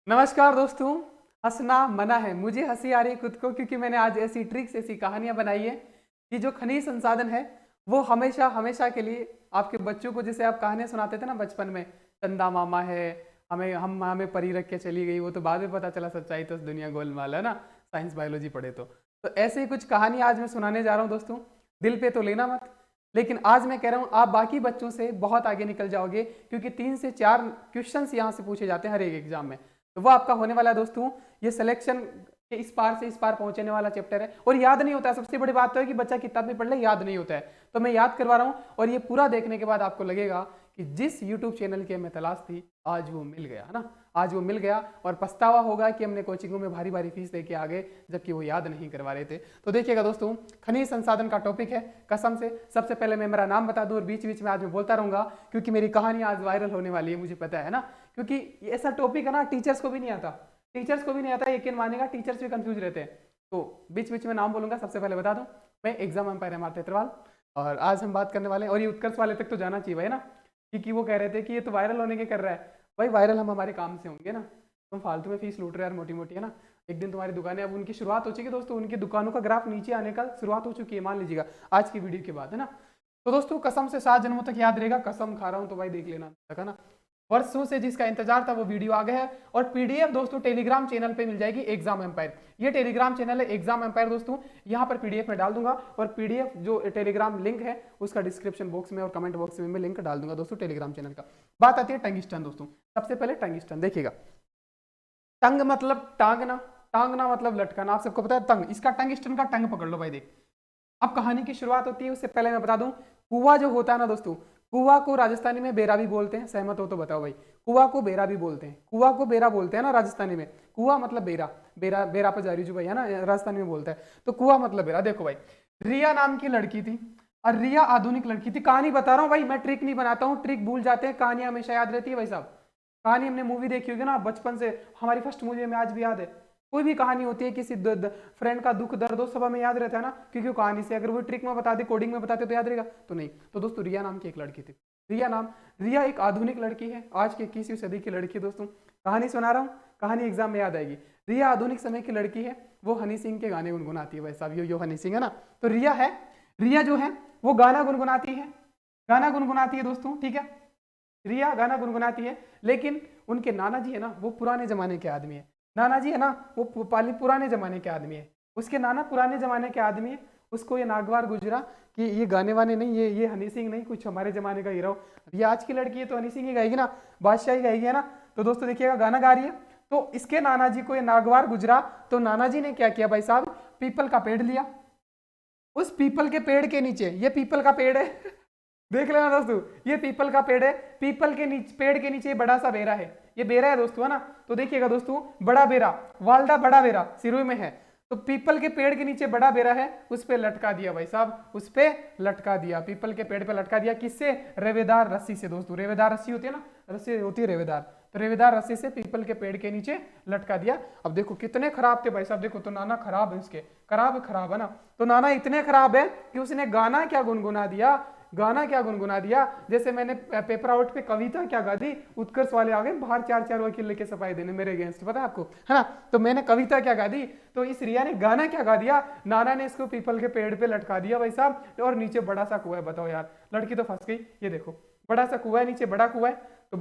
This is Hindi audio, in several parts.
नमस्कार दोस्तों। हंसना मना है, मुझे हंसी आ रही है खुद को क्योंकि मैंने आज ऐसी ट्रिक्स ऐसी कहानियां बनाई है कि जो खनिज संसाधन है वो हमेशा हमेशा के लिए आपके बच्चों को, जैसे आप कहानियां सुनाते थे ना बचपन में, चंदा मामा है, हमें परी रख के चली गई, वो तो बाद में पता चला सच्चाई तो दुनिया गोलमाल है ना, साइंस बायोलॉजी पढ़े तो ऐसे ही कुछ कहानी आज मैं सुनाने जा रहा हूँ दोस्तों। दिल पे तो लेना मत, लेकिन आज मैं कह रहा हूँ आप बाकी बच्चों से बहुत आगे निकल जाओगे क्योंकि 3 से 4 क्वेश्चंस यहाँ से पूछे जाते हैं हर एक एग्जाम में। तो वो आपका होने वाला है दोस्तों। ये सिलेक्शन के इस पार से इस पार पहुंचने वाला चैप्टर है और याद नहीं होता है। सबसे बड़ी बात तो है कि बच्चा किताब में पढ़ ले, याद नहीं होता है, तो मैं याद करवा रहा हूं और ये पूरा देखने के बाद आपको लगेगा कि जिस यूट्यूब चैनल की हमें तलाश थी आज वो मिल गया, है ना। आज वो मिल गया और पछतावा होगा कि हमने कोचिंगों में भारी भारी फीस लेके आ गए जबकि वो याद नहीं करवा रहे थे। तो देखिएगा दोस्तों, खनिज संसाधन का टॉपिक है कसम से। सबसे पहले मैं मेरा नाम बता दूं और बीच बीच में आज मैं बोलता रहूंगा क्योंकि मेरी कहानी आज वायरल होने वाली है, मुझे पता है ना, क्योंकि ऐसा टॉपिक है ना टीचर्स को भी नहीं आता, यकीन मानेगा, टीचर्स भी कंफ्यूज रहते हैं। तो बीच बीच में नाम बोलूंगा। सबसे पहले बता दूं, मैं exam empire M R Tetarwal और आज हम बात करने वाले हैं, और ये उत्कर्ष वाले तक तो जाना चाहिए भाई ना, क्योंकि वो कह रहे थे कि ये तो वायरल होने के कर रहा है। भाई वायरल हम हमारे काम से होंगे ना, तुम फालतू में फीस लूट रहे यार मोटी मोटी, है ना। एक दिन तुम्हारी दुकानें, अब उनकी शुरुआत हो चुकी है दोस्तों, उनकी दुकानों का ग्राफ नीचे आने का शुरुआत हो चुकी है, मान लीजिएगा आज की वीडियो के बाद, है ना। तो दोस्तों कसम से 7 जन्मों तक याद रहेगा, कसम खा रहा हूं, तो भाई देख लेना तक, है ना। वर्षों से जिसका इंतजार था वो वीडियो आ गया है और पीडीएफ दोस्तों टेलीग्राम चैनल पे मिल जाएगी एग्जाम एम्पायर। ये टेलीग्राम चैनल है एग्जाम एम्पायर दोस्तों, यहाँ पर पीडीएफ में डाल दूंगा और पीडीएफ जो टेलीग्राम लिंक है उसका डिस्क्रिप्शन बॉक्स में और कमेंट बॉक्स में मैं लिंक डाल दूंगा दोस्तों टेलीग्राम चैनल का। बात आती है टंगिस्टन दोस्तों। सबसे पहले टंगिस्टन देखिएगा, टंग मतलब टांगना, टांगना मतलब लटकाना, आप सबको पता है तंग, इसका टंगिस्टन का टंग पकड़ लो भाई। देख, अब कहानी की शुरुआत होती है, उससे पहले मैं बता दूं, कुआ जो होता है ना दोस्तों, कुआ को राजस्थानी में बेरा भी बोलते हैं, सहमत हो तो बताओ भाई। कुआ को बेरा भी बोलते हैं, कुआ को बेरा बोलते हैं ना राजस्थानी में। कुआ मतलब बेरा, बेरा बेरा पजारी जो भाई है ना राजस्थानी में बोलता है, तो कुआ मतलब बेरा। देखो भाई, रिया नाम की लड़की थी और रिया आधुनिक लड़की थी। कहानी बता रहा हूँ भाई, मैं ट्रिक नहीं बनाता हूँ, ट्रिक भूल जाते हैं, कहानी हमेशा याद रहती है भाई साहब। कहानी हमने मूवी देखी होगी ना बचपन से, हमारी फर्स्ट मूवी में आज भी याद है। कोई भी कहानी होती है किसी फ्रेंड का दुख दर्द हो सब हमें याद रहता है ना, क्योंकि कहानी से, अगर वो ट्रिक में बता दे, कोडिंग में बताते तो याद रहेगा तो नहीं। तो दोस्तों रिया नाम की एक लड़की थी, रिया एक आधुनिक लड़की है, आज की 21वीं सदी की लड़की दोस्तों। कहानी सुना रहा हूँ, कहानी एग्जाम में याद आएगी। रिया आधुनिक समय की लड़की है, वो हनी सिंह के गाने गुनगुनाती है भाई साहब, यो हनी सिंह है ना। तो रिया जो है वो गाना गुनगुनाती है, गाना गुनगुनाती है दोस्तों, ठीक है। रिया गाना गुनगुनाती है, लेकिन उनके नाना जी है ना वो पुराने जमाने के आदमी है। नाना जी है ना वो पुराने जमाने के आदमी है, उसके नाना पुराने जमाने के आदमी है। उसको ये नागवार गुजरा कि ये गाने वाने नहीं, ये हनी सिंह नहीं, कुछ हमारे जमाने का हीरो। ये आज की लड़की है तो हनी सिंह ही गाएगी ना, बादशाह ही गाएगी, है ना। तो दोस्तों देखिएगा गाना गा रही है, तो इसके नाना जी को ये नागवार गुजरा, तो नाना जी ने क्या किया भाई साहब, पीपल का पेड़ लिया। उस पीपल के पेड़ के नीचे, ये पीपल का पेड़ है देख लेना दोस्तों, ये पीपल का पेड़ है, पीपल के नीचे, पेड़ के नीचे बड़ा सा बेरा है, ये बेरा है दोस्तों, है ना। तो देखिएगा दोस्तों, बड़ा बेरा, वालदा बड़ा बेरा सिरोही में है, तो पीपल के पेड़ के नीचे बड़ा बेरा है, उस पे लटका दिया भाई साहब, उस पे लटका दिया, पीपल के पेड़ पे लटका दिया। किससे? रेवेदार रस्सी से दोस्तों, रेवेदार रस्सी होती है ना, रस्सी होती है रेवेदार, तो रेवेदार रस्सी से पीपल के पेड़ के नीचे लटका दिया। अब देखो कितने खराब थे भाई साहब, देखो तो नाना खराब है, इसके खराब है ना। तो नाना इतने खराब है कि उसने गाना क्या गुनगुना दिया, गाना क्या गुनगुना दिया, जैसे मैंने पेपर आउट पे कविता क्या गा दी, उत्कर्ष वाले आ गए बाहर 4-4 वकील लेके सफाई देने मेरे अगेंस्ट, पता है आपको, है ना। तो मैंने कविता क्या गा दी, तो इस रिया ने गाना क्या गा दिया, नाना ने इसको पीपल के पेड़ पे लटका दिया भाई साहब, और नीचे बड़ा सा कुआ है। बताओ यार, लड़की तो फंस गई। ये देखो बड़ा सा कुआ है, नीचे बड़ा कुआ है, तो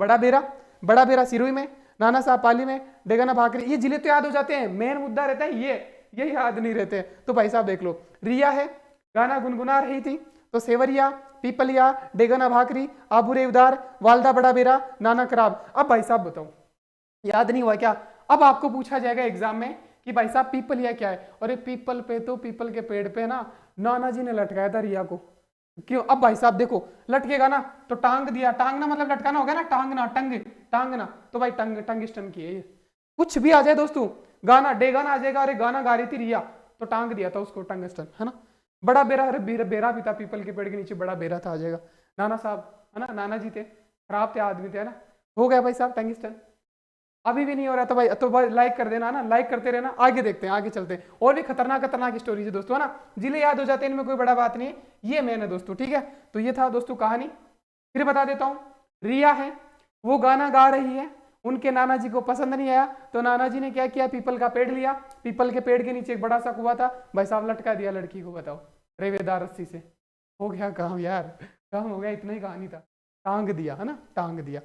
बड़ा बेरा सिरोही में, नाना साहब पाली में, डेगना भाकरी, ये जिले तो याद हो जाते हैं, मेन मुद्दा रहता है ये याद नहीं रहते। तो भाई साहब देख लो, रिया है गाना गुनगुना रही थी, तो सेवरिया, पीपलिया, डेगना भाकरी, आबू रेवदार, वालदा बड़ा बेरा, नाना खराब। अब भाई साहब बताओ, याद नहीं हुआ क्या? अब आपको पूछा जाएगा एग्जाम में कि भाई साहब पीपलिया क्या है, और ये पीपल पे, तो पीपल के पेड़ पे ना नाना जी ने लटकाया था रिया को। क्यों? अब भाई साहब देखो, लटकेगा ना तो टांग दिया, टांगना मतलब लटकाना हो गया ना, टांगना, तो भाई टंगिस्टन की है ये। कुछ भी आ जाए दोस्तों, गाना डेगाना आ जाएगा, अरे गाना गा रही थी रिया तो टांग दिया था उसको टंगिस्टन, है ना। बड़ा बेरा, अरे बेरा भी था पीपल के पेड़ के नीचे, बड़ा बेरा था, आ जाएगा। नाना साहब, है ना, नाना जी थे, खराब थे आदमी थे, है ना। हो गया भाई साहब टंगिस्टन। अभी भी नहीं हो रहा तो भाई लाइक कर देना ना, लाइक करते रहना। आगे देखते हैं, आगे चलते हैं, और भी खतरनाक स्टोरीज है दोस्तों, है ना। जिले याद हो जाते हैं, इनमें कोई बड़ा बात नहीं है, ये मैन है दोस्तों, ठीक है। तो ये था दोस्तों कहानी, फिर बता देता हूँ। रिया है, वो गाना गा रही है, उनके नाना जी को पसंद नहीं आया तो नाना जी ने क्या किया, पीपल का पेड़ लिया, पीपल के पेड़ के नीचे एक बड़ा सा कुआं था, भाई साहब लटका दिया लड़की को, बताओ रेवेदार रस्सी से। हो गया काम यार, काम हो गया, इतना ही कहानी था, टांग दिया है ना, टांग दिया।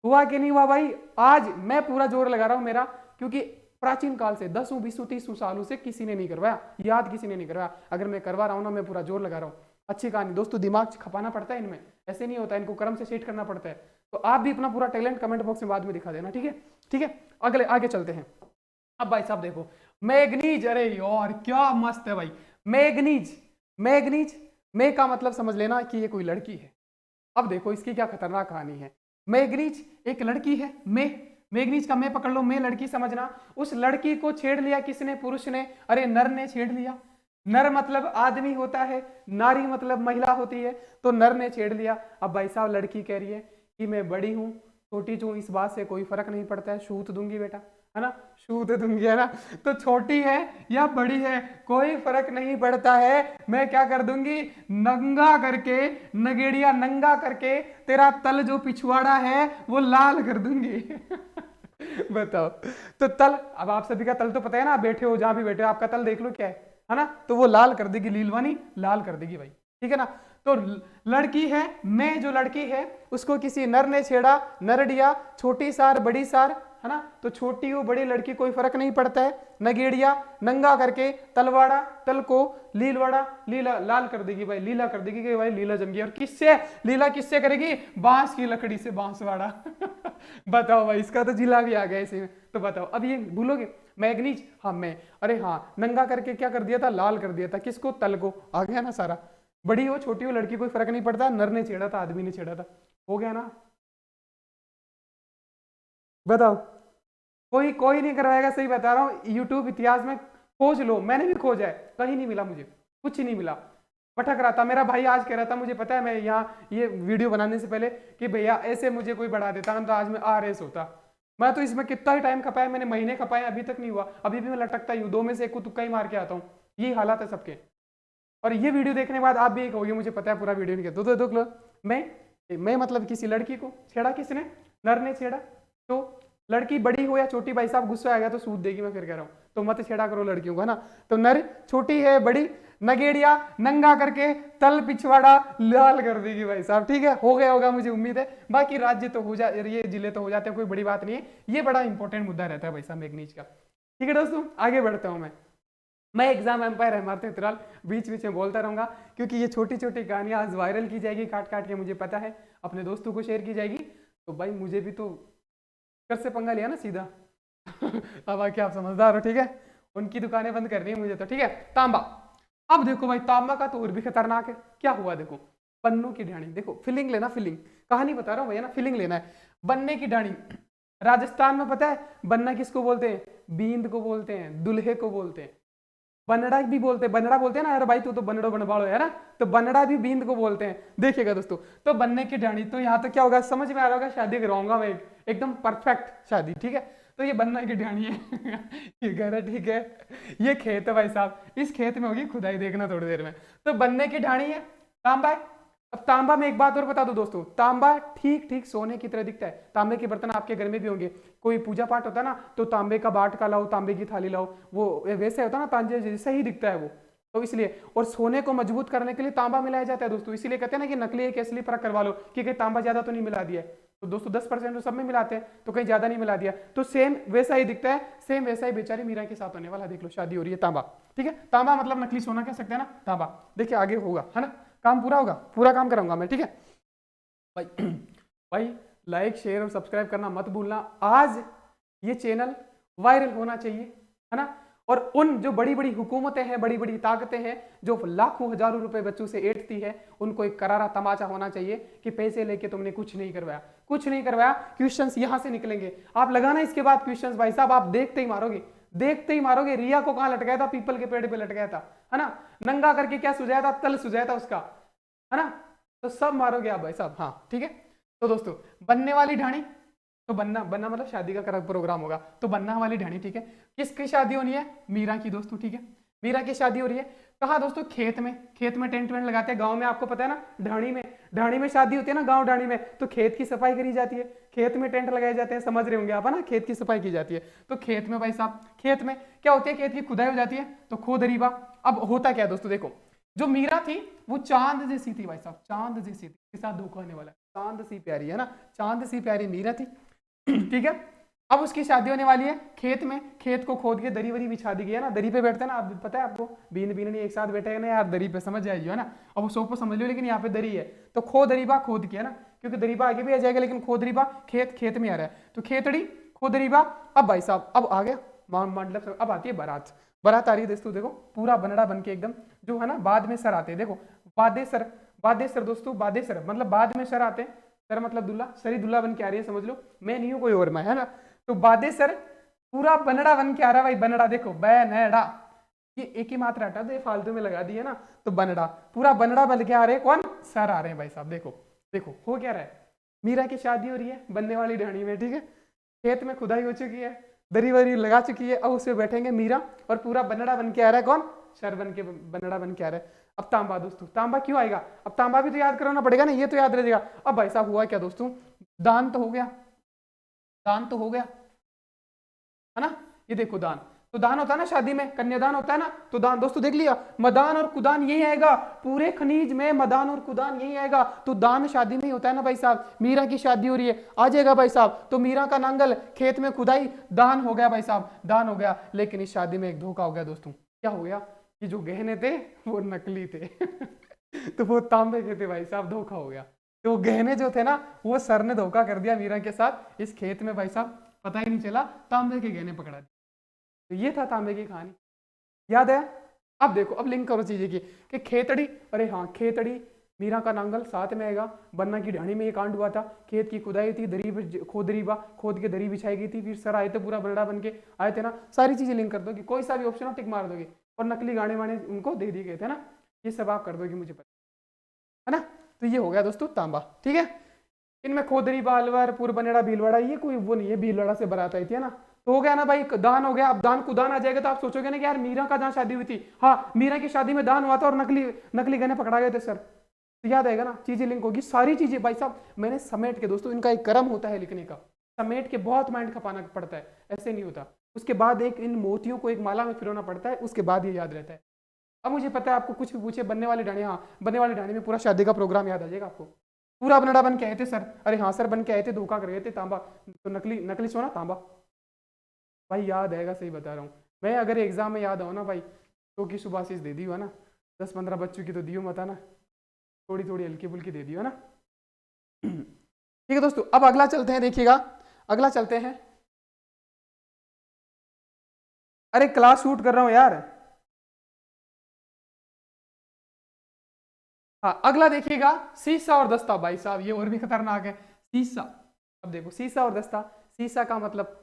हुआ कि नहीं हुआ भाई? आज मैं पूरा जोर लगा रहा हूं मेरा, क्योंकि प्राचीन काल से 10 20 30 सालों से किसी ने नहीं करवाया, याद किसी ने नहीं करवाया। अगर मैं करवा रहा हूं ना, मैं पूरा जोर लगा रहा हूं। अच्छी कहानी दोस्तों, दिमाग खपाना पड़ता है इनमें, ऐसे नहीं होता, इनको कर्म से सेट करना पड़ता है। तो आप भी अपना पूरा टैलेंट कमेंट बॉक्स में बाद में दिखा देना, ठीक है? ठीक है, अगले आगे चलते हैं। अब भाई साहब देखो, मैग्नीज, अरे यार क्या मस्त है भाई, मैग्नीज। मैग्नीज, मे का मतलब समझ लेना कि ये कोई लड़की है। अब देखो इसकी क्या खतरनाक कहानी है। मैग्नीज एक लड़की है, मैग्नीज का मैं पकड़ लो, मैं लड़की समझना। उस लड़की को छेड़ लिया किसने? पुरुष ने, अरे नर ने छेड़ लिया। नर मतलब आदमी होता है, नारी मतलब महिला होती है, तो नर ने छेड़ लिया। अब भाई साहब लड़की कह रही है कि मैं बड़ी हूं, छोटी हूं, इस बात से कोई फर्क नहीं पड़ता है, छूत दूंगी बेटा, है ना, छूत दूंगी, है ना। तो छोटी है या बड़ी है कोई फर्क नहीं पड़ता है, मैं क्या कर दूंगी, नंगा करके, नगेड़िया नंगा करके तेरा तल जो पिछवाड़ा है वो लाल कर दूंगी। बताओ। तो तल, अब आप सभी का तल तो पता है ना, आप बैठे हो जहां भी बैठे हो, आपका तल देख लो क्या है ना, तो वो लाल कर देगी, लीलवानी लाल कर देगी भाई, ठीक है ना। तो लड़की है, मैं जो लड़की है उसको किसी नर ने छेड़ा, नरडिया, छोटी सार बड़ी सार, है ना, तो छोटी हो बड़ी लड़की कोई फर्क नहीं पड़ता है, नगेड़िया नंगा करके, तलवाड़ा तल को, लीलवाड़ा लीला लाल कर देगी भाई, लीला कर देगी कि भाई लीला जम गई। और किससे लीला, किससे करेगी? बांस की लकड़ी से, बांसवाड़ा। बताओ भाई, इसका तो जिला भी आ गया इसी में। तो बताओ, अब ये भूलोगे? मैग्नीज, हाँ मैं, अरे हाँ नंगा करके क्या कर दिया था, लाल कर दिया था, किसको? तल को। आ गया ना सारा। बड़ी हो छोटी हो लड़की कोई फर्क नहीं पड़ता, नर ने छेड़ा था, आदमी ने छेड़ा था, हो गया ना। बताओ, कोई कोई नहीं करवाएगा, सही बता रहा हूँ। यूट्यूब इतिहास में खोज लो, मैंने भी खोजा है, कहीं नहीं मिला मुझे, कुछ ही नहीं मिला। भटक रहा था, मेरा भाई आज कह रहा था, मुझे पता है, मैं यहाँ ये वीडियो बनाने से पहले, कि भैया ऐसे मुझे कोई बढ़ा देता ना तो आज मैं RS होता। मैं तो इसमें कितना ही टाइम खपाया, मैंने महीने खपाए, अभी तक नहीं हुआ, अभी भी मैं लटकता ही हूँ, 2 में से 1 को तुक्का ही मार के आता हूँ। यही हालात है सबके। और ये वीडियो देखने के बाद आप भी कहोगे, मुझे पता है पूरा वीडियो नहीं कहते, तो देख लो। मैं मतलब किसी लड़की को छेड़ा, किसने? नर ने छेड़ा। तो लड़की बड़ी हो या छोटी, भाई साहब गुस्सा आ गया तो सूद देगी, मैं फिर कह रहा हूं, तो मत छेड़ा करो लड़कियों को, है ना। तो नर, छोटी है बड़ी, नगेड़िया नंगा करके, तल पिछवाड़ा लाल कर देगी भाई साहब, ठीक है। हो गया होगा मुझे उम्मीद है। बाकी राज्य तो हो जाए, ये जिले तो हो जाते हैं, कोई बड़ी बात नहीं है, ये बड़ा इंपॉर्टेंट मुद्दा रहता है भाई साहब मैग्नीज का। ठीक है दोस्तों, आगे बढ़ता हूं मैं एग्जाम एम्पायर है मारते फिलहाल, बीच बीच में बोलता रहूंगा, क्योंकि ये छोटी छोटी कहानियां आज वायरल की जाएगी काट काट के, मुझे पता है, अपने दोस्तों को शेयर की जाएगी, तो भाई मुझे भी तो कर से पंगा लिया ना सीधा। अब आके आप समझदार हो, ठीक है। उनकी दुकानें बंद करनी है मुझे तो, ठीक है। तांबा, अब देखो भाई तांबा का तो और भी खतरनाक है। क्या हुआ देखो, बन्नों की ढाणी, देखो फीलिंग लेना, फीलिंग, कहानी बता रहा हूँ भैया ना, फीलिंग लेना है। बन्ने की ढाणी, राजस्थान में पता है बन्ना किसको बोलते हैं? बींद को बोलते हैं, दुल्हे को बोलते हैं। बनड़ा भी बोलते हैं, बनड़ा बोलते हैं ना यार भाई, तू तो बनड़ो बनबाड़ो है ना, तो बनड़ा भी बींद को बोलते हैं। देखिएगा दोस्तों, तो बनने की ढाणी, तो यहाँ तो क्या होगा समझ में आ रहा होगा, शादी कराऊंगा मैं एकदम परफेक्ट शादी, ठीक है। तो ये बनने की ढाणी है। ये घर है, ठीक है। ये खेत है भाई साहब, इस खेत में होगी खुदाई, देखना थोड़ी देर में। तो बनने की ढाणी है, तांबा है। अब तांबा में एक बात और बता दो दोस्तों, तांबा ठीक ठीक सोने की तरह दिखता है। तांबे के बर्तन आपके घर में भी होंगे, कोई पूजा पाठ होता है ना, तो तांबे का बाट का लाओ, तांबे की थाली लाओ, वो वैसे होता है ना, तांजे जैसे ही दिखता है वो, तो इसलिए। और सोने को मजबूत करने के लिए तांबा मिलाया जाता है दोस्तों, इसीलिए कहते हैं ना कि नकली एक असली परख करवा लो, कि कहीं तांबा ज्यादा तो नहीं मिला दिया है। तो दोस्तों 10% तो सब में मिलाते हैं, तो कहीं ज्यादा नहीं मिला दिया, तो सेम वैसा ही दिखता है, सेम वैसा ही बेचारी मीरा के साथ होने वाला, देख लो शादी हो रही है, तांबा, ठीक है। तांबा मतलब नकली सोना कह सकते हैं ना, तांबा। देखिए आगे होगा, है ना, काम पूरा होगा, पूरा काम कराऊंगा मैं, ठीक है भाई। भाई लाइक शेयर और सब्सक्राइब करना मत भूलना। आज ये चैनल वायरल होना चाहिए, है ना। और उन जो बड़ी बड़ी हुकूमतें हैं, बड़ी बड़ी ताकतें हैं, जो लाखों हजारों रुपए बच्चों से ऐंठती है, उनको एक करारा तमाचा होना चाहिए कि पैसे लेके तुमने कुछ नहीं करवाया, कुछ नहीं करवाया। क्वेश्चंस यहां से निकलेंगे, आप लगाना इसके बाद क्वेश्चंस, भाई साहब आप देखते ही मारोगे, देखते ही मारोगे। रिया को कहां लटकाया था? पीपल के पेड़ पे लटकाया था, है ना। नंगा करके क्या सुझाया था? तल सुझाया था उसका, है ना। तो सब मारोगे आप भाई साहब, हाँ ठीक है। तो दोस्तों बनने वाली ढाणी, तो बनना बनना मतलब शादी का प्रोग्राम होगा, तो बनना वाली ढाणी, ठीक है। किसकी शादी होनी है? मीरा की दोस्तों, ठीक है। मीरा की शादी हो रही है कहाँ दोस्तों? खेत में, खेत में टेंट वेंट लगाते हैं गांव में, आपको पता है ना, ढाणी में। ढाणी में शादी होती है ना, गांव ढाणी में, तो खेत की सफाई करी जाती है, खेत में टेंट लगाए जाते हैं, समझ रहे होंगे आप, है ना, खेत की सफाई की जाती है। तो खेत में भाई साहब, खेत में क्या होती है, खेत की खुदाई हो जाती है, तो खोदरीबा। अब होता क्या है दोस्तों, देखो जो मीरा थी वो चांद जैसी थी भाई साहब, चांद जैसी थी, के साथ धोखा होने वाला है, चांद सी प्यारी, है ना, चांद सी प्यारी मीरा थी। ठीक है, अब उसकी शादी होने वाली है खेत में, खेत को खोद के दरी वरी बिछा दी गई है ना, दरी पे बैठते हैं ना, आप पता है आपको, बीन बीन नहीं एक साथ बैठे ना यार दरी पे, समझ जाइए, है ना, अब वो सोफा समझ लो, लेकिन यहाँ पे दरी है, तो खो दरीबा खोद के, है ना, क्योंकि दरीबा आगे भी आ जाएगा, लेकिन खो दरीबा खेत, खेत में आ रहा है, तो खेतड़ी खो दरीबा। अब भाई साहब अब आ गया मतलब, अब आती है बारात, बारात आ रही है दोस्तों, देखो पूरा बनड़ा बन के एकदम, जो है ना बाद में सर आते हैं, देखो बादेसर, बादेसर दोस्तों, बादेसर मतलब बाद में सर आते हैं, सर मतलब दूल्हा, सरी दूल्हा बन के आ रही है, समझ लो, मैं नहीं हूं कोई और मैं, है ना, तो बादेसर पूरा बनड़ा बन के आ रहा है भाई, बनड़ा देखो बनड़ा, ये एक ही मात्रा हटा दे फालतू में लगा दी है ना, तो बनड़ा पूरा बनड़ा बन के आ रहे हैं, कौन, सर आ रहे हैं भाई साहब, देखो देखो हो क्या रहा है, मीरा की शादी हो रही है बनने वाली ढाणी में, ठीक है, खेत में खुदाई हो चुकी है, दरी वरी लगा चुकी है, अब उसमें बैठेंगे मीरा, और पूरा बनड़ा बन के आ रहा है, कौन, सर बन के, बनड़ा बन के आ रहा है। अब तांबा दोस्तों, तांबा क्यों आएगा, अब तांबा भी तो याद कराना पड़ेगा ना, ये तो याद रहेगा। अब भाई साहब हुआ क्या दोस्तों, दान तो हो गया, दान तो हो गया, है ना, ये देखो दान, तो दान होता है ना शादी में, कन्यादान होता है ना, तो दान दोस्तों देख लिया, मदान और कुदान यही आएगा, पूरे खनीज में मदान और कुदान यही आएगा, तो दान शादी में ही होता है ना भाई साहब, मीरा की शादी हो रही है, आ जाएगा भाई साहब, तो मीरा का नांगल खेत में खुदाई, दान हो गया भाई साहब, दान हो गया, लेकिन इस शादी में एक धोखा हो गया दोस्तों, क्या हो गया, कि जो गहने थे वो नकली थे तो वो तांबे के थे भाई साहब, धोखा हो गया, तो वो गहने जो थे ना, वो सर ने धोखा कर दिया मीरा के साथ, इस खेत में भाई साहब पता ही नहीं चला, तांबे के गहने पकड़ा दिए। तो ये था तांबे की कहानी, याद है। अब देखो, अब लिंक करो चीजें की, कि खेतड़ी, अरे हाँ खेतड़ी, मीरा का नांगल साथ में आएगा, बन्ना की ढाणी में ये कांड हुआ था, खेत की खुदाई थी, दरी खोदरीबा खोद के दरी बिछाई गई थी, फिर सर आए थे पूरा बनड़ा बन के आए थे ना, सारी चीजें लिंक कर दोगे, कोई सा भी ऑप्शन हो टिक मार दोगे, और नकली गाने वाने उनको दे दिए गए थे ना, ये सब आप कर दोगे, मुझे पता है ना। तो ये हो गया दोस्तों तांबा, ठीक है, इनमें खोदरी बालवर पूर्व बनेड़ा भीलवाड़ा, ये कोई वो नहीं है, भीलवाड़ा से बारात आई थी, है ना, तो हो गया ना भाई, दान हो गया। अब दान कुदान आ जाएगा तो आप सोचोगे ना कि यार मीरा का जहाँ शादी हुई थी, हाँ मीरा की शादी में दान हुआ था और नकली नकली गहने पकड़ा गए थे सर, तो याद आएगा ना, चीजें लिंक होगी, सारी चीजें भाई साहब मैंने समेट के, दोस्तों इनका एक क्रम होता है लिखने का, समेट के बहुत माइंड खपाना पड़ता है, ऐसे नहीं होता, उसके बाद एक इन मोतियों को एक माला में पिरोना पड़ता है, उसके बाद ये याद रहता है। अब मुझे पता है आपको कुछ भी पूछे, बनने वाली ढाणी, हाँ बनने वाली ढाणी में पूरा शादी का प्रोग्राम याद आ जाएगा आपको, पूरा बनड़ा बन के आए थे सर, अरे हाँ सर बन के आए थे, धोखा कर गए थे, तांबा तो नकली, नकली सोना तांबा, भाई याद आएगा, सही बता रहा हूँ मैं, अगर एग्जाम में याद आओ ना भाई, तो की सुबासिस दे दी हो ना, 10-15 बच्चों की तो दियो मत ना, थोड़ी थोड़ी हल्की फुल्की दे दियो ना ठीक है दोस्तों, अब अगला चलते हैं, देखिएगा अगला चलते हैं, अरे क्लास शूट कर रहा हूं यार, हाँ अगला देखिएगा, सीसा और दस्ता, भाई साहब ये और भी खतरनाक है, सीसा। अब देखो सीसा और दस्ता, सीसा का मतलब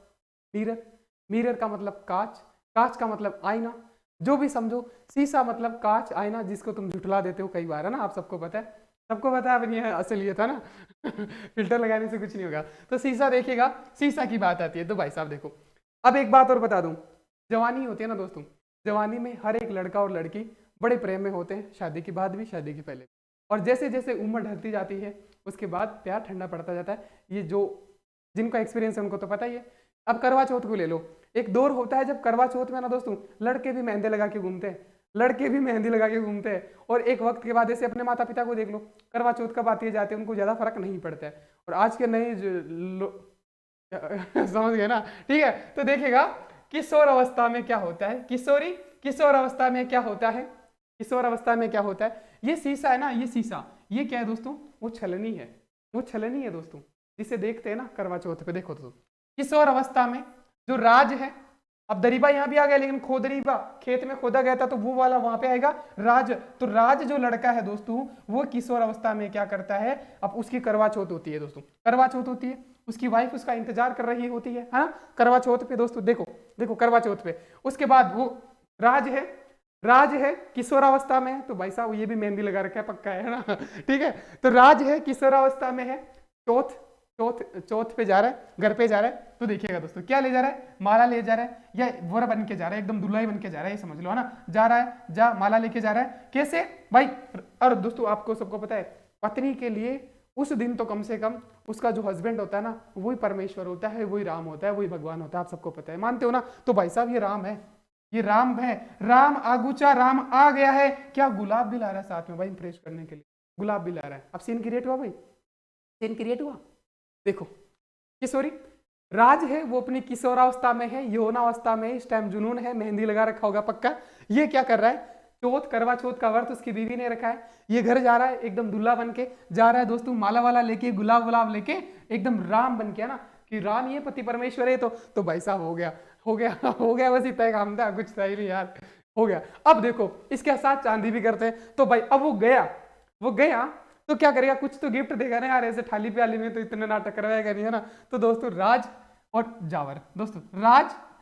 मिरर, मिरर का मतलब कांच, कांच का मतलब आईना, जो भी समझो, सीसा मतलब कांच आईना, जिसको तुम झुठला देते हो कई बार, है ना, आप सबको पता है, सबको पता है, अब ये असल ये था ना फिल्टर लगाने से कुछ नहीं होगा, तो सीसा देखिएगा, सीसा की बात आती है, तो भाई साहब देखो, अब एक बात और बता दूं, जवानी होती है ना दोस्तों, जवानी में हर एक लड़का और लड़की बड़े प्रेम में होते हैं, शादी के बाद भी शादी के पहले, और जैसे जैसे उम्र ढलती जाती है उसके बाद प्यार ठंडा पड़ता जाता है, ये जो जिनका एक्सपीरियंस है उनको तो पता ही है। अब करवा चौथ को ले लो, एक दौर होता है जब करवा चौथ में ना दोस्तों लड़के भी मेहंदी लगा के घूमते हैं, लड़के भी मेहंदी लगा के घूमते हैं, और एक वक्त के बाद ऐसे अपने माता पिता को देख लो, करवा चौथ कब आती है जाती है उनको ज्यादा फर्क नहीं पड़ता है, और आज के नए समझ गए ना, ठीक है, तो देखिएगा किशोर अवस्था में क्या होता है, किशोर अवस्था में क्या होता है, किशोर अवस्था में क्या होता है, ये शीशा है ना, ये शीशा, ये क्या है दोस्तों, वो छलनी है, वो छलनी है दोस्तों, जिसे देखते हैं ना करवा चौथ पे, देखो दोस्तों किशोर अवस्था में जो राज है, अब दरीबा यहाँ भी आ गया, लेकिन खोदरीबा खेत में खोदा गया था तो वो वाला वहां पे आएगा राज, तो राज जो लड़का है दोस्तों वो किशोर अवस्था में क्या करता है, अब उसकी करवा चौथ होती है दोस्तों, करवा चौथ होती है, उसकी वाइफ उसका इंतजार कर रही होती है ना, करवा चौथ पे दोस्तों, देखो देखो करवा चौथ पे, उसके बाद वो राज है, राज है किशोरावस्था में है, तो भाई साहब ये भी मेहंदी लगा रखा है पक्का है ना ठीक है, तो राज है किशोरावस्था में है, चौथ चौथ चौथ पे जा रहा है, घर पे जा रहा है, तो देखिएगा दोस्तों क्या ले जा रहा है, माला ले जा रहा है, या वर बन के जा रहा है, एकदम दुल्हा बन के जा रहा है, ये समझ लो, है ना, जा रहा है, जा माला लेके जा रहा है, कैसे भाई, और दोस्तों आपको सबको पता है पत्नी के लिए उस दिन तो कम से कम उसका जो हस्बैंड होता है ना, वही परमेश्वर होता है, वही राम होता है, वही भगवान होता है। आप सबको पता है, मानते हो ना? तो भाई साहब ये राम है, ये राम है। राम आगूचा, राम आ गया है। क्या गुलाब भी ला रहा है साथ में भाई, इंप्रेस करने के लिए गुलाब भी ला रहा है। अब सीन क्रिएट हुआ भाई, सीन क्रिएट हुआ। देखो किशोरी राज है, वो अपनी किशोरावस्था में है, यौनावस्था में, इस टाइम जुनून है, मेहंदी लगा रखा होगा पक्का। ये क्या कर रहा है? चौथ, करवा चौथ का व्रत उसकी बीवी ने रखा है। ये घर जा रहा है एकदम दूल्हा बन के जा रहा है दोस्तों, माला वाला लेके, गुलाब गुलाब लेके, एकदम राम बन के ना, कि राम ये पति परमेश्वर है। तो भाई साहब हो गया, हो गया, हो गया, बस इतना काम था, कुछ था ही नहीं यार, हो गया। अब देखो इसके साथ चांदी भी करते हैं। तो भाई अब वो गया, वो गया तो क्या करेगा? कुछ तो गिफ्ट देगा ना यार, ऐसे थाली प्याली में तो इतने नाटक करवाएगा नहीं, है ना? तो दोस्तों राज और जावर, दोस्तों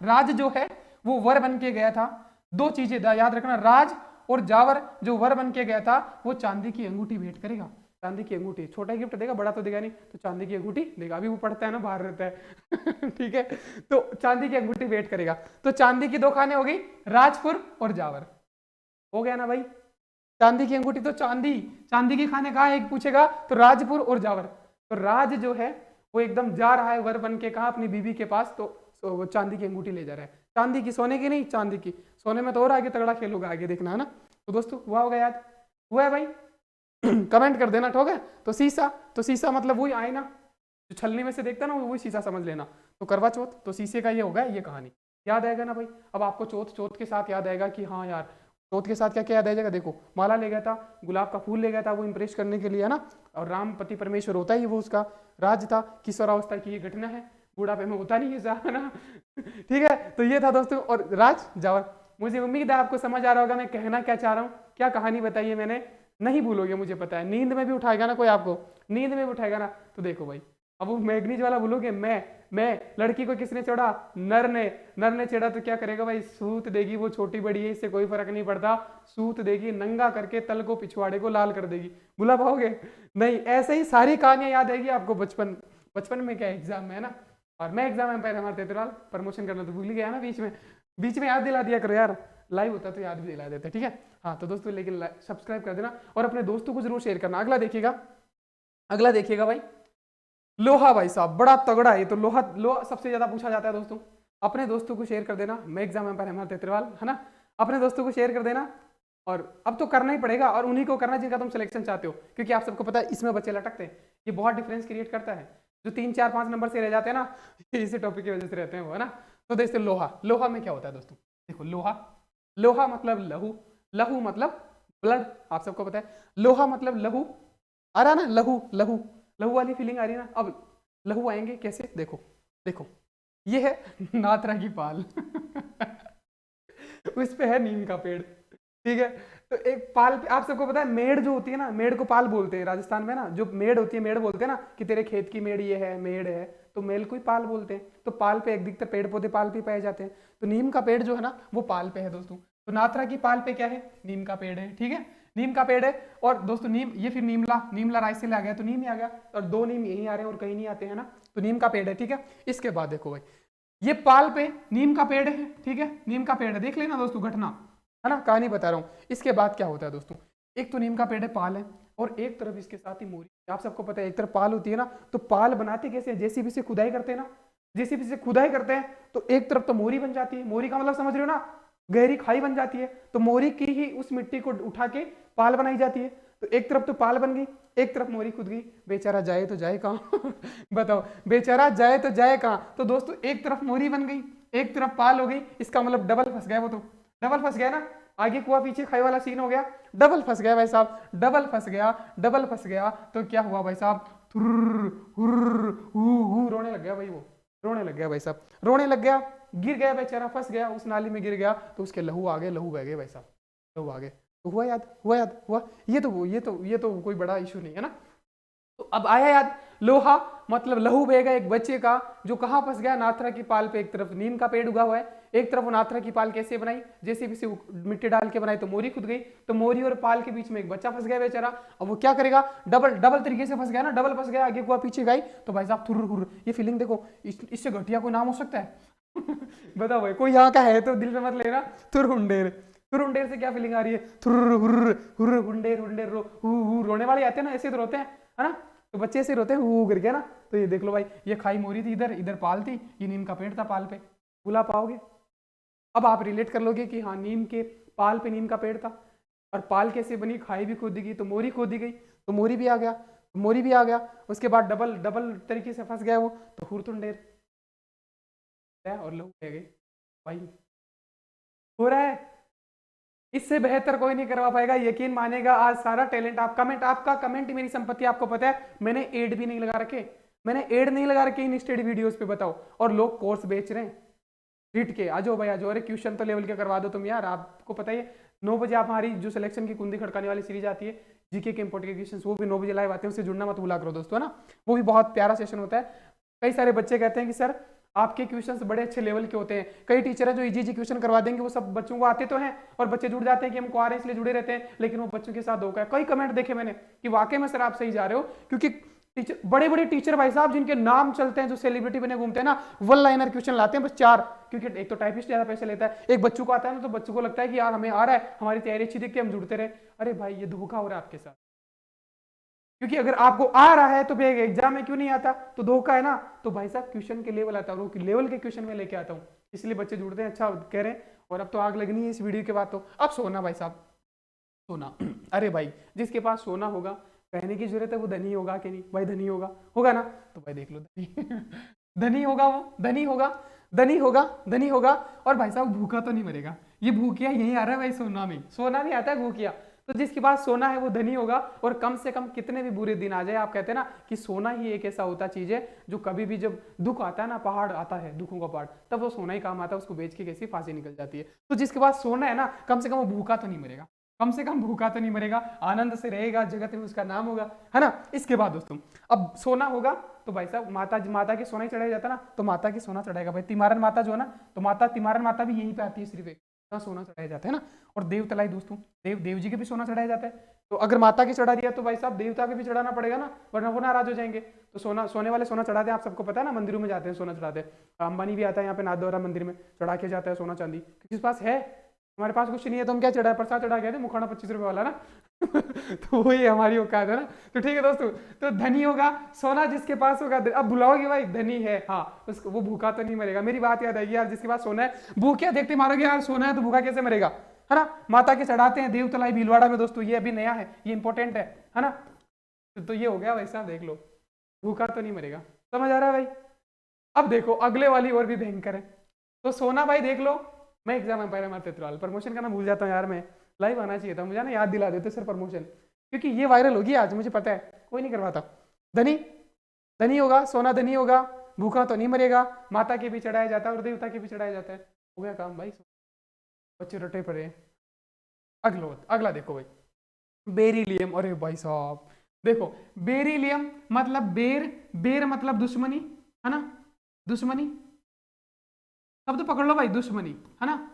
राज जो है वो वर बन के गया था। दो चीजें याद रखना, राज और जावर जो वर बन के गया था, वो चांदी की अंगूठी भेंट करेगा। चांदी की अंगूठी, छोटा गिफ्ट देगा, बड़ा तो देगा नहीं, तो चांदी की अंगूठी देगा। अभी वो पढ़ता है ना, बाहर रहता है ठीक है, तो चांदी की अंगूठी भेंट करेगा। तो चांदी की दो खाने हो गई, राजपुर और जावर, हो गया ना भाई? चांदी की अंगूठी, तो चांदी की खाने कहा एक पूछेगा, तो राजपुर और जावर। तो राज जो है वो एकदम जा रहा है वर बन के, कहा अपनी बीवी के पास, तो वो चांदी की अंगूठी ले जा रहा है। चांदी की, सोने की नहीं, चांदी की। सोने में तो और आगे तगड़ा खेल होगा, आगे देखना है ना। तो दोस्तों हुआ होगा याद, हुआ है भाई? कमेंट कर देना, ठीक है? तो शीशा मतलब वही आईना जो छलनी में से देखता ना, वही शीशा समझ लेना। तो करवा चौथ, तो शीशे का ये होगा, ये कहानी याद आएगा ना भाई? अब आपको चौथ के साथ याद आएगा कि हाँ यार, चौथ के साथ क्या क्या याद आ जाएगा? देखो माला ले गया था, गुलाब का फूल ले गया था, वो इंप्रेस करने के लिए, है ना? और राम पति परमेश्वर होता ही वो उसका राज था। किशोरावस्था की ये घटना है, बुढ़ापे में होता नहीं है ना ठीक है, तो ये था दोस्तों। और राज जावर, मुझे उम्मीद है आपको समझ आ रहा होगा मैं कहना क्या चाह रहा हूँ, क्या कहानी बताई है मैंने। नहीं भूलोगे मुझे पता है, नींद में भी उठाएगा ना कोई आपको, नींद में भी उठाएगा ना, तो देखो भाई अब वो मैग्नीज वाला बोलोगे, मैं लड़की को किसने चढ़ा? नर ने चढ़ा, तो क्या करेगा भाई? सूत देगी, वो छोटी बड़ी है, इससे कोई फर्क नहीं पड़ता, सूत देगी, नंगा करके तल को पिछवाड़े को लाल कर देगी। भुला पाओगे नहीं? ऐसे ही सारी कहानियां याद आएगी आपको बचपन में, क्या एग्जाम में, है ना? और मैं एग्जाम में पहले हमारे तेतराल प्रमोशन करना तो भूल ही गया ना, बीच में याद दिला दिया करो यार, लाइव होता तो याद भी दिला देते, ठीक है? हाँ तो दोस्तों लेकिन सब्सक्राइब कर देना और अपने दोस्तों को जरूर शेयर करना। अगला देखिएगा भाई, लोहा भाई साहब बड़ा तगड़ा है। तो लोहा सबसे ज्यादा पूछा जाता है दोस्तों, अपने दोस्तों को शेयर कर देना। मैं एग्जाम में पहले हमारे तेतरवाल, है ना? अपने दोस्तों को शेयर कर देना, और अब तो करना ही पड़ेगा, और उन्हीं को करना जिनका तुम सिलेक्शन चाहते हो, क्योंकि आप सबको पता है इसमें बच्चे लटकते हैं, ये बहुत डिफरेंस क्रिएट करता है। जो 3 4 5 नंबर से रह जाते हैं ना, इसी टॉपिक की वजह से रहते हैं वो, है ना? तो देखते लोहा में क्या होता है दोस्तों। देखो लोहा मतलब लहू मतलब ब्लड, आप सबको पता है। लोहा मतलब लहू, आ रहा ना? लहू वाली फीलिंग आ रही है ना? अब लहू आएंगे कैसे? देखो ये है नाथरा की पाल उस पे है नीम का पेड़, ठीक है? तो एक पाल पे, आप सबको पता है मेड़ जो होती है ना, मेड़ को पाल बोलते हैं राजस्थान में ना, जो मेड़ होती है, मेड़ बोलते हैं ना, कि तेरे खेत की मेड़ ये है, मेड़ है, तो मेल को ही पाल बोलते हैं। तो पाल पे अधिकतर पेड़ पौधे पाल पे पाए जाते हैं, तो नीम का पेड़ जो है ना वो पाल पे है दोस्तों। तो नाथरा की पाल पे क्या है? नीम का पेड़ है, ठीक है? नीम का पेड़ है। और दोस्तों नीम, ये फिर नीमला राइस से आ गया, तो नीम ही आ गया, और 2 नीम यहीं आ रहे हैं और कहीं नहीं आते हैं ना, तो नीम का पेड़ है, ठीक है? इसके बाद देखो भाई, ये पाल पे नीम का पेड़ है, ठीक है? नीम का पेड़ है, देख लेना दोस्तों घटना, है ना? कहानी बता रहा हूँ। इसके बाद क्या होता है दोस्तों, एक तो नीम का पेड़ है, पाल है, और एक तरफ इसके साथ ही मोरी। आप सबको पता है एक तरफ पाल होती है ना, तो पाल बनाते कैसे? जेसीबी से खुदाई करते हैं ना, जेसीबी से खुदाई करते हैं, तो एक तरफ तो मोरी बन जाती है। मोरी का मतलब समझ रहे हो ना? गहरी खाई बन जाती है, तो मोरी की ही उस मिट्टी को उठा के पाल बनाई जाती है। तो एक तरफ तो पाल बन गई, एक तरफ मोरी खुद गई, बेचारा जाए तो जाए कहाँ बताओ, बेचारा जाए तो जाए कहाँ? तो दोस्तों एक तरफ मोरी बन गई, एक तरफ पाल हो गई, इसका मतलब डबल फंस गया। वो तो डबल फंस गया ना, आगे कुआ पीछे खाई वाला सीन हो गया, डबल फंस गया भाई साहब, डबल फंस गया। तो क्या हुआ भाई साहब? रोने लग गया भाई, वो रोने लग गया भाई साहब, रोने लग गया, गिर गया बेचारा, फंस गया उस नाली में, गिर गया, तो उसके लहू आ गए, लहू बह गए भाई साहब, लहू आ गए। तो हुआ याद। ये तो कोई बड़ा इशू नहीं है ना। तो अब आया याद, लोहा मतलब लहू बहेगा एक बच्चे का, जो कहाँ फंस गया? नाथरा की पाल पे। एक तरफ नीम का पेड़ उगा हुआ है, एक तरफ वो नाथरा की पाल कैसे बनाई? जैसे भी से मिट्टी डाल के बनाई, तो मोरी खुद गई, तो मोरी और पाल के बीच में एक बच्चा फंस गया बेचारा। अब वो क्या करेगा? डबल तरीके से फंस गया ना, डबल फंस गया, आगे कुआ पीछे गई, तो भाई साहब थुर, ये फीलिंग देखो, इससे घटिया कोई नाम हो सकता है बताओ भाई, कोई यहाँ का है तो दिल में मत लेना, थुर हुंडेर, हुरुंडेर से क्या फीलिंग आ रही है? थुर्र हुर्र हुर्र हुंडेर हुंडेर रो हु रोने वाले आते हैं ना, ऐसे तो रोते हैं, है ना? तो बच्चे ऐसे रोते हैं हु करके ना। तो ये देख लो भाई, ये खाई मोरी थी, इधर इधर पाल थी, ये नीम का पेड़ था पाल पे, बुला पाओगे? अब आप रिलेट कर लोगे कि हाँ नीम के पाल पे नीम का पेड़ था, और पाल कैसे बनी? खाई भी खोदी गई तो मोरी खोदी गई, तो मोरी भी आ गया, मोरी भी आ गया, उसके बाद डबल डबल तरीके से फंस गया वो, तो हुरतुंडेर और लोग कह गए भाई हो रहा है, इससे बेहतर कोई नहीं करवा पाएगा, यकीन मानेगा। आज सारा टैलेंट आप कमेंट, आपका कमेंट ही मेरी संपत्ति, आपको पता है मैंने एड भी नहीं लगा रखे, मैंने एड नहीं लगा रखे इन स्टडी वीडियोस पे, बताओ, और लोग कोर्स बेच रहे हैं हिट के। आ जाओ भाई आ जाओ, अरे क्वेश्चन तो लेवल के करवा दो तुम यार। आपको पता है 9 बजे आप हमारी जो सिलेक्शन की कुंडी खड़काने वाली सीरीज आती है जीके के इंपोर्टेंट क्वेश्चन, वो भी 9 बजे लाइव आते हैं, उससे जुड़ना मत भूला करो दोस्तों, है ना? वो भी बहुत प्यारा सेशन होता है। कई सारे बच्चे कहते हैं कि सर आपके क्वेश्चंस बड़े अच्छे लेवल के होते हैं, कई टीचर है जो इजी क्वेश्चन करवा देंगे, वो सब बच्चों को आते तो हैं, और बच्चे जुड़ जाते हैं कि हमको आ रहे हैं इसलिए जुड़े रहते हैं, लेकिन वो बच्चों के साथ धोखा है। कई कमेंट देखे मैंने कि वाकई में सर आप सही जा रहे हो, क्योंकि टीचर, बड़े बड़े टीचर भाई साहब जिनके नाम चलते हैं, जो सेलिब्रिटी बने घूमते हैं ना, वन लाइनर क्वेश्चन लाते हैं बस 4, क्योंकि एक तो टाइपिस्ट ज्यादा पैसे लेता है, एक बच्चों को आता है ना, तो बच्चों को लगता है कि यार हमें आ रहा है, हमारी तैयारी अच्छी देख के हम जुड़ते रहे। अरे भाई ये धोखा हो रहा है आपके साथ, क्योंकि अगर आपको आ रहा है तो फिर एग्जाम में क्यों नहीं आता? तो धोखा है ना। तो भाई साहब क्वेश्चन के लेवल आता है, वो लेवल के क्वेश्चन में लेके आता हूँ, इसलिए बच्चे जुड़ते हैं। अच्छा कह रहे हैं, और अब तो आग लगनी है इस वीडियो के बाद, तो अब सोना भाई साहब, सोना अरे भाई जिसके पास सोना होगा, कहने की जरूरत है वो धनी होगा कि नहीं भाई? धनी होगा, होगा ना? तो भाई देख लो धनी धनी होगा, वो धनी होगा, धनी होगा, धनी होगा, और भाई साहब भूखा तो नहीं मरेगा। ये भूखिया यही आ रहा है भाई, सोना में, सोना नहीं आता है भूखिया। तो जिसके पास सोना है वो धनी होगा, और कम से कम कितने भी बुरे दिन आ जाए, आप कहते हैं ना कि सोना ही एक ऐसा होता चीज है जो कभी भी जब दुख आता है ना, पहाड़ आता है दुखों का पहाड़, तब वो सोना ही काम आता है, उसको बेच के कैसी फांसी निकल जाती है। तो जिसके पास सोना है ना, कम से कम वो भूखा तो नहीं मरेगा, कम से कम भूखा तो नहीं मरेगा, आनंद से रहेगा, जगत में उसका नाम होगा, है ना? इसके बाद दोस्तों, अब सोना होगा तो भाई साहब माता की सोना ही चढ़ाया जाता ना, तो माता की सोना चढ़ाएगा भाई। तिमारन माता जो है ना, तो माता तिमारन माता भी यहीं पे आती है, सिर्फ एक सोना चढ़ाया जाता है ना। और देव तलाई दोस्तों, देव जी के भी सोना चढ़ाया जाता है, तो अगर माता की चढ़ा दिया तो भाई साहब देवता के भी चढ़ाना पड़ेगा ना, वरना वो नाराज हो जाएंगे। तो सोने वाले सोना चढ़ाते हैं, आप सबको पता है ना, मंदिरों में जाते हैं सोना चढ़ाते हैं। अंबानी भी आता है यहाँ पे नाथद्वारा मंदिर में, चढ़ा के जाता है सोना चांदी। किसी के पास है? हमारे पास कुछ नहीं है तो हम क्या चढ़ाए? प्रसाद चढ़ा गए थे मुखाना 25 रुपए वाला ना तो वही हमारी औकात है ना। तो ठीक है दोस्तों, तो धनी होगा, सोना जिसके पास होगा, अब बुलाओगे भाई धनी है, हाँ उसको, वो भूखा तो नहीं मरेगा। मेरी बात याद आएगी यार, जिसके पास सोना है, भूखिया देखते मारोगे यार, सोना है तो भूखा कैसे मरेगा, है ना? माता के चढ़ाते हैं देवतलाई भीलवाड़ा में दोस्तों, ये अभी नया है, ये इंपॉर्टेंट है ना? तो ये हो गया भाई साहब, देख लो, भूखा तो नहीं मरेगा। समझ आ रहा है भाई? अब देखो अगले वाली और भी भयंकर है। तो सोना भाई देख लो, मैं एग्जाम एम्पायर मारते प्रमोशन करना भूल जाता हूँ यार, मैं लाइव आना चाहिए था, मुझे ना याद दिला देते सर प्रमोशन, क्योंकि ये वायरल होगी आज, मुझे पता है, कोई नहीं करवाता। धनी धनी होगा, सोना धनी होगा, भूखा तो नहीं मरेगा, माता के भी चढ़ाया जाता है और देवता के भी चढ़ाया जाता है, हो गया काम भाई। बच्चे रटे पड़े हैं। अगला देखो भाई, बेरिलियम। अरे भाई साहब देखो, बेरिलियम मतलब बेर मतलब दुश्मनी, है ना? दुश्मनी शब्द पकड़ लो भाई, दुश्मनी, है ना?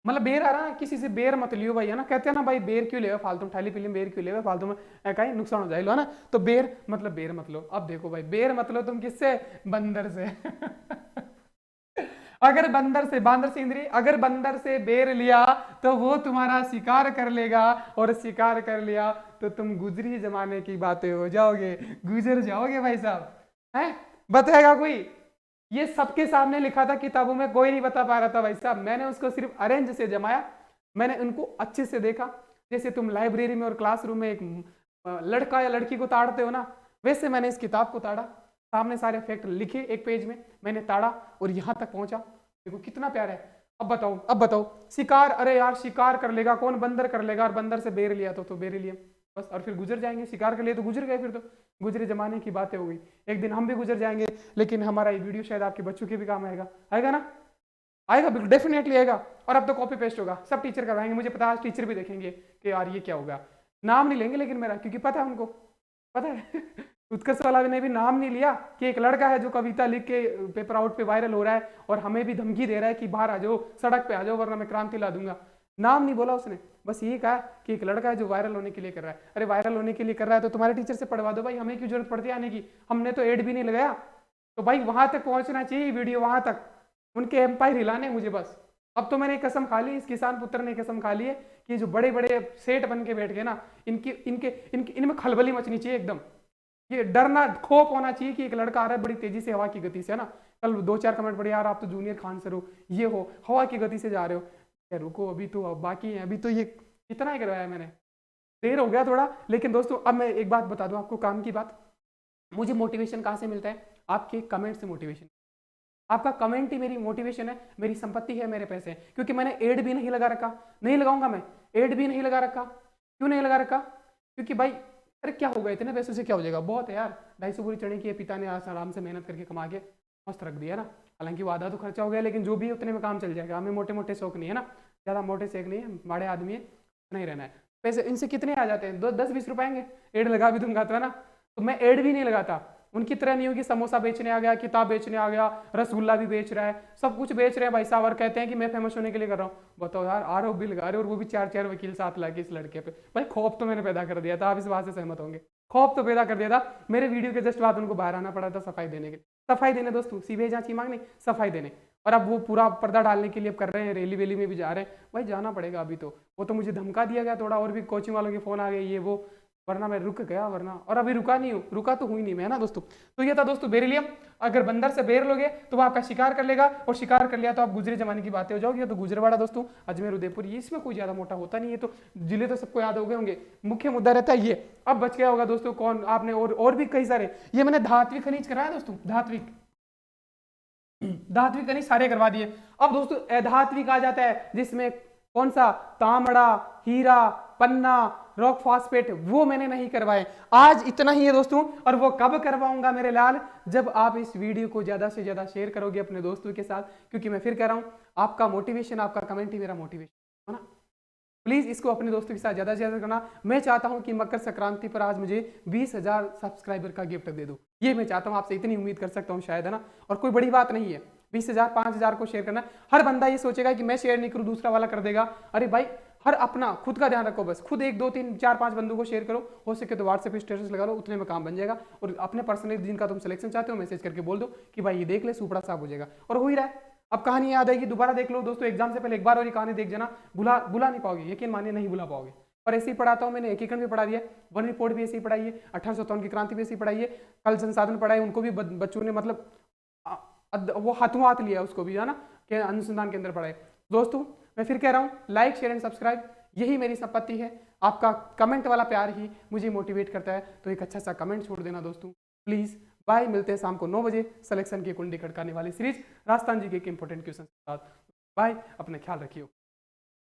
मतलब बेर आ रहा ना, किसी से बेर मत लियो भाई, है ना? कहते हैं ना भाई बेर क्यों ले फालतू में, थाली पीली बेर क्यों ले फालतू में, कहीं नुकसान हो जाए लो, है ना? तो बेर मत लो। अब देखो भाई, बेर मत लो तुम किससे? बंदर से अगर बांदर से इंद्री, अगर बंदर से बेर लिया तो वो तुम्हारा शिकार कर लेगा, और शिकार कर लिया तो तुम गुजरी जमाने की बातें हो जाओगे, गुजर जाओगे भाई साहब। है बताएगा कोई? ये सबके सामने लिखा था किताबों में, कोई नहीं बता पा रहा था भाई साहब। मैंने उसको सिर्फ अरेंज से जमाया, मैंने उनको अच्छे से देखा, जैसे तुम लाइब्रेरी में और क्लासरूम में एक लड़का या लड़की को ताड़ते हो ना, वैसे मैंने इस किताब को ताड़ा, सामने सारे फैक्ट लिखे एक पेज में, मैंने ताड़ा और यहाँ तक पहुंचा। देखो कितना प्यारा है। अब बताओ शिकार, अरे यार शिकार कर लेगा कौन? बंदर कर लेगा, और बंदर से बेर लिया तो बेर लिया बस, और फिर गुजर जाएंगे। शिकार कर लिए तो गुजर गए, फिर तो गुजरे जमाने की बातें हो गई। एक दिन हम भी गुजर जाएंगे, लेकिन हमारा ये वीडियो शायद आपके बच्चों के भी काम आएगा ना? आएगा बिल्कुल, डेफिनेटली आएगा। और अब तो कॉपी पेस्ट होगा, सब टीचर करवाएंगे, मुझे पता है आज टीचर भी देखेंगे कि यार ये क्या होगा। नाम नहीं लेंगे लेकिन मेरा, क्योंकि पता है उनको, पता है उत्कर्ष वाला ने भी नाम नहीं लिया कि एक लड़का है जो कविता लिख के पेपर आउट पे वायरल हो रहा है, और हमें भी धमकी दे रहा है कि बाहर आ जाओ, सड़क पे आ जाओ, वरना मैं क्रांति ला दूंगा। नाम नहीं बोला उसने, बस ये कहा कि एक लड़का है जो वायरल होने के लिए कर रहा है। अरे वायरल होने के लिए कर रहा है तो तुम्हारे टीचर से पढ़वा दो भाई, हमें क्यों जरूरत पड़ती है आने की? हमने तो एड भी नहीं लगाया। तो भाई वहां तक पहुंचना चाहिए वीडियो, वहां तक उनके एम्पायर हिलाने मुझे बस, अब तो मैंने कसम खा ली, इस किसान पुत्र ने कसम खा ली है कि जो बड़े बड़े सेठ बन के बैठ गए ना, इनमें खलबली मचनी चाहिए एकदम। ये डरना, खौफ होना चाहिए कि एक लड़का आ रहा है बड़ी तेजी से हवा की गति से, है ना। कल 2-4 कमेंट पड़े, यार आप तो जूनियर खान सर हो, ये हो, हवा की गति से जा रहे हो। यार रुको, अभी तो अब बाकी है, अभी तो ये इतना ही करवाया मैंने, देर हो गया थोड़ा। लेकिन दोस्तों अब मैं एक बात बता दूं आपको, काम की बात, मुझे मोटिवेशन कहाँ से मिलता है? आपके कमेंट से मोटिवेशन। आपका कमेंट ही मेरी मोटिवेशन है, मेरी संपत्ति है, मेरे पैसे हैं। क्योंकि मैंने एड भी नहीं लगा रखा, नहीं लगाऊंगा मैं, एड भी नहीं लगा रखा। क्यों नहीं लगा रखा? क्योंकि भाई अरे क्या होगा, इतने पैसों से क्या हो जाएगा, बहुत है यार। 250 बोरी चने की है, पिता ने आराम से मेहनत करके कमा के मस्त रख दिया ना। हालांकि वो आधा तो खर्चा हो गया, लेकिन जो भी है उतने में काम चल जाएगा। हमें मोटे मोटे शौक नहीं है ना, ज़्यादा मोटे शौक नहीं है, बड़े आदमी है, नहीं रहना है। पैसे इनसे कितने आ जाते हैं, 10-20 रुपए आएंगे, एड लगा भी दूंगा तो, है ना। तो मैं एड भी नहीं लगाता, उनकी तरह नहीं होगी समोसा बेचने आ गया, किताब बेचने आ गया, रसगुल्ला भी बेच रहा है, सब कुछ बेच रहे हैं भाई साहब, और कहते हैं कि मैं फेमस होने के लिए कर रहा हूँ। बताओ यार, आरोप भी लगा रहे हो, और वो भी 4-4 वकील साथ ला के इस लड़के पे। भाई खौफ तो मैंने पैदा कर दिया था, आप इस बात से सहमत होंगे, खौफ तो पैदा कर दिया था। मेरे वीडियो के जस्ट बाद उनको बाहर आना पड़ा था सफाई देने के, सफाई देने दोस्तों, सीबीआई जांच की मांग नहीं, सफाई देने। और अब वो पूरा पर्दा डालने के लिए अब कर रहे हैं, रैली वैली में भी जा रहे हैं। भाई जाना पड़ेगा अभी तो, वो तो मुझे धमका दिया गया थोड़ा, और भी कोचिंग वालों के फोन आ गए ये वो, वरना मैं रुक गया, वरना, और अभी रुका नहीं हूँ, रुका तो हुई नहीं मैं, है ना दोस्तों। तो ये था दोस्तों बेरिलियम। अगर बंदर से बेर लोगे तो वो आपका शिकार कर लेगा, और शिकार कर लिया तो आप गुजरे जमाने की बातें हो जाओगी। तो गुजरवाड़ा दोस्तों, अजमेर उदयपुर, ये इसमें कोई ज्यादा मोटा होता नहीं है, तो जिले तो सबको याद हो गए होंगे। मुख्य मुद्दा रहता है ये। अब बच गया होगा दोस्तों कौन, आपने और भी कई सारे, ये मैंने धात्विक खनिज कराया दोस्तों, धात्विक धात्विक खनिज सारे करवा दिए। अब दोस्तों अधात्विक आ जाता है, जिसमें कौन सा, तांबड़ा, हीरा, पन्ना, रॉक फॉस्फेट, वो मैंने नहीं करवाए। आज इतना ही है दोस्तों, और वो कब करवाऊंगा मेरे लाल, जब आप इस वीडियो को ज्यादा से ज्यादा शेयर करोगे अपने दोस्तों के साथ। क्योंकि मैं फिर कह रहा हूं, आपका मोटिवेशन, आपका कमेंट ही मेरा मोटिवेशन है ना। प्लीज इसको अपने दोस्तों के साथ ज्यादा से ज्यादा करना। मैं चाहता हूं कि मकर संक्रांति पर आज मुझे 20,000 सब्सक्राइबर का गिफ्ट दे दो, ये मैं चाहता हूं, आपसे इतनी उम्मीद कर सकता हूं शायद, है ना। और कोई बड़ी बात नहीं है, 20,000 5,000 को शेयर करना। हर बंदा ये सोचेगा कि मैं शेयर नहीं करूं दूसरा वाला कर देगा। अरे भाई हर अपना खुद का ध्यान रखो, बस खुद 1 2 3 4 5 बंदों को शेयर करो, हो सके तो व्हाट्सएप स्टेटस लगा लो, उतने में काम बन जाएगा। और अपने पर्सनल जिनका तुम सिलेक्शन चाहते हो मैसेज करके बोल दो कि भाई ये देख ले, सुपड़ा साफ हो जाएगा। और हो ही रहा है। अब कहानी याद आएगी, दोबारा देख लो दोस्तों, एग्जाम से पहले एक बार और ये कहानी देख जाना, बुला नहीं पाओगे, यकीन मानिए नहीं बुला पाओगे। और ऐसे ही पढ़ाता हूँ मैंने, एकीकरण भी पढ़ा दिया, वन रिपोर्ट भी ऐसे ही पढ़ाई है, 1857 की क्रांति भी ऐसी पढ़ाई है, कल संसाधन पढ़ाए, उनको भी बच्चों ने मतलब वो हाथों हाथ लिया उसको भी, है ना, कि अनुसंधान के अंदर पढ़ाए। दोस्तों मैं फिर कह रहा हूँ, लाइक शेयर एंड सब्सक्राइब, यही मेरी संपत्ति है। आपका कमेंट वाला प्यार ही मुझे मोटिवेट करता है, तो एक अच्छा सा कमेंट छोड़ देना दोस्तों प्लीज। बाय, मिलते हैं शाम को 9 बजे सिलेक्शन की कुंडी खड़काने वाली सीरीज राजस्थान जी के इंपॉर्टेंट क्वेश्चन के साथ। बाय, अपना ख्याल रखियो।